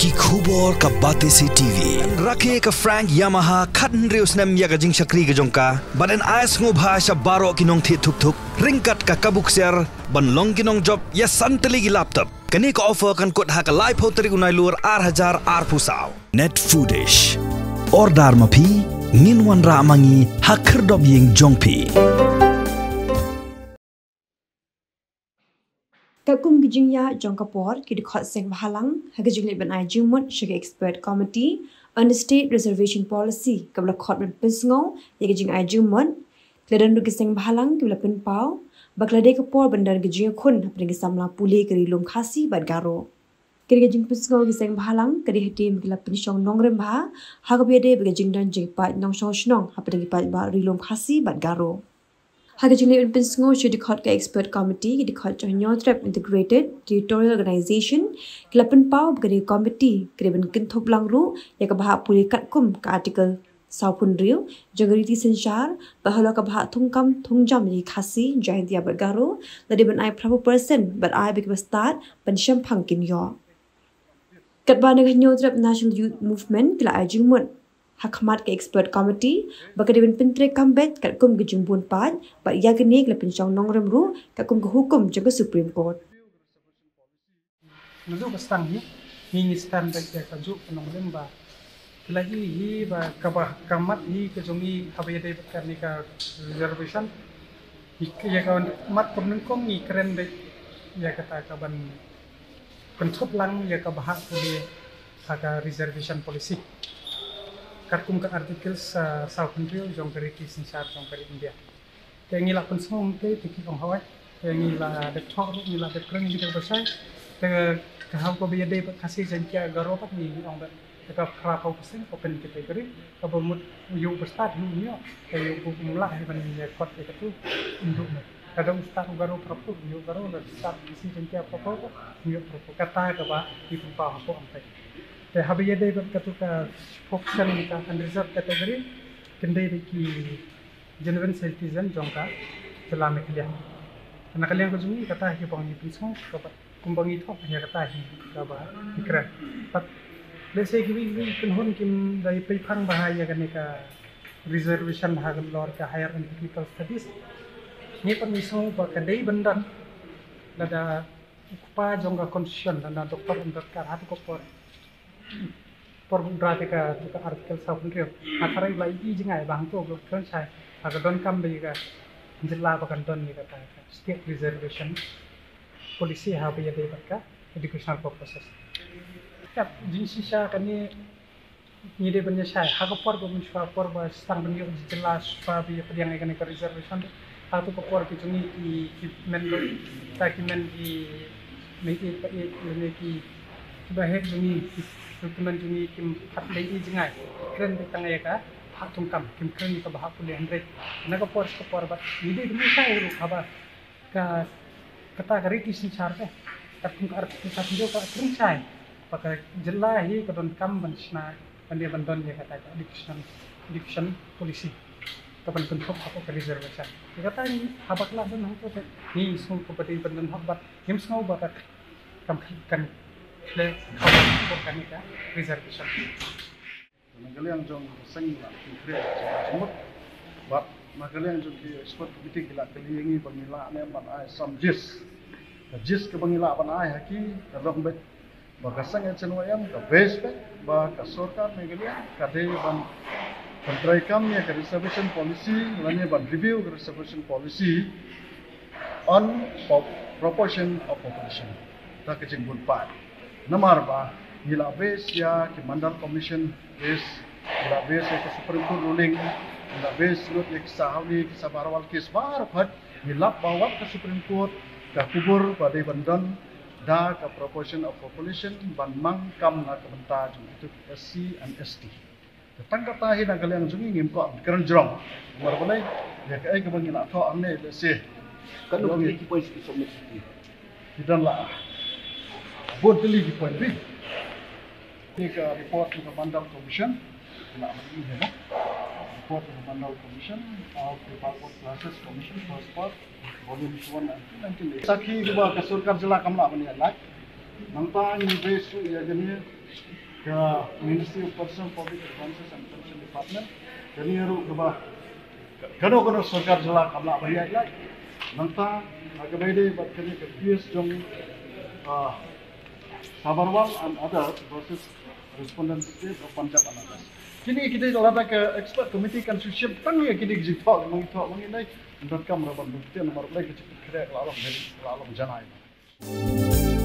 ki khubor ka bate si TV rakhe ka Frank Yamaha khatn reus nam ya ka jing shakri ka jongka baden ais ngo bhasha baro kinong thi thuk thuk ringkat ka kabuk ser ban long kinong job ya santali gi laptop kani ka offer kan kot ha ka live hoteri unai lur 8000 ar pusau net foodish ordar mapi ngin wan ra mangi hakher dob ying jongpi Kakum gijingya jongkapor ki dikhot seng bahalang hagajing le ban ai jingmut shige expert committee on the state reservation policy kabla khot ban pisngo yagajing ai jingmut kledan du giseng bahalang kibla pin pau baklade kapor bandar gijing khun hapring samla pule kari lom khasi bat garo kiri gijing pisngo giseng bahalang kari hatim kila pinshong nongrem ba hagabede bagajing dan jingpat nongshong shnong hapring pat ba rilom khasi bat garo Hagajingle in Pinsngo should decode expert committee, decode Nyotrap integrated territorial organization, Klapan Pau Gari committee, Graven Kintop Langru, Yakabaha Puli Katkum, article Saupun Rio, Jagariti Senshar, Bahala Kabaha Tungkam, Tungjam Khasi, Jaintia Bagaro, that even I proper person, but I became a start, Bansham Punkin Yaw. Katbanaga Nyotrap National Youth Movement, Kila Ajingmut. Hakmat ke expert committee baka dibin pintre kambet kat kum gijung bun pat ba ya gene le pinchong nongrem ru ka kum hukum jaga supreme court nudu bastang ni stand back ya kaju nongrem ba lagi hi ba kabah kamat hi ke jongi habaya de karni ka reservation ya kawan mat pun kong ni keren de ya kata kaban kontrop lang ya kabah puli aga reservation policy Karkum ke artikel South Rio jong kari Kissinsar jong kari India. Kaya ngila pensong ke tiki kong hawai. Kaya ngila de talk ngila de keren ngila bersai. Kaya kahau ko biya de kasih jengkia garopat ni ong de. Kaya prapau pesing open kita kari. Kaya mut yu berstat yu nyo. Kaya yu mula heban ni kot kita tu induk ni. Kadang start garo prapu yu garo de start kasih jengkia prapu yu prapu kata ke ba di pau hapo ampai. Habaya day katuka function ka unreserved category kendai ki genuine citizen jongka selama kalian karena kalian ko jumi kata hi bangi pisong kumbangi thok ya kata hi kaba ikra pat lese ki wi kunhun kim dai pai phang bahaya kan ka reservation hagal lor ka higher and technical studies ni permisong ba kadai bandan lada pa jongka constitution dan doktor untuk ka hatu ko por berarti ke artikel Saupun antara lagi jengai bang tu kan saya agak don kam bagi jelas bahkan don ni kata state reservation polisi apa ya dia berka educational purposes. Kap jenis saya kan ni dia punya saya agak por bermusyawarah por stang beliau jelas apa yang yang ke reservation atau ke por kita ni men takimen di media bahaya juni dokumen juni kim hat lagi jengai keren di tengah ya ka hak tungkam kim keren ka bahak pulih hundred naga por bat ini demi saya ru apa ka kata kari kisin char ke tapi ka arti sa video ka keren saya pakai jelahi ka don kam bansna pandai bandon ya kata addiction polisi kapan bentuk apa ke reservation kata ni habak lah don hak ni semua kepada bandon hak bat kim semua bakat kam kan le bukan itu reservation. Kalian jong seng lah, kira semut, bat kalian jong expert meeting gila kalian ini bangila ni ban ai some jis ke bangila ban ai haki kerong bet, bakasang yang cenwayam ke base bet, bak sorkar ni kalian kade ban kontrai kam ni ke reservation policy, lani ban review ke reservation policy on proportion of population. Tak kecing pun pat. Nomor ba gila base ya ke mandal commission base gila base ya ke supreme court ruling gila base lut ya ke sahawi ke sabarawal kes bar phat gila bawa ke supreme court ka kubur pada bandon da ke proportion of population ban mang kam na ke benta itu SC and ST tetang kata hi na kalian jungi ngim ko keren jrong war boleh ya ke ai ke bangina tho amne le se kan no ki points ki submit tidak lah buat deli di poin B. Ini ke report ke Mandal Commission, nak bagi ni report ke Mandal Commission, of the Passport Classes Commission, Passport, Volume 1 and 2. Sakhi juga ke surkar jela kamla bani alak. Nangpa ini besu ya gini ke Ministry of Personal Public Advances and Pension Department. Gini ru kebah. Kano sarkar jala kamla bariya ilai. Nangpa agabede bat kini ke PS jong Sabarwal and others versus respondent state of Punjab and others. Kini kita lada ke expert committee constitution tang ya kini jitok menginai untuk kamera bukti nomor lagi cepat kerja lalu janai.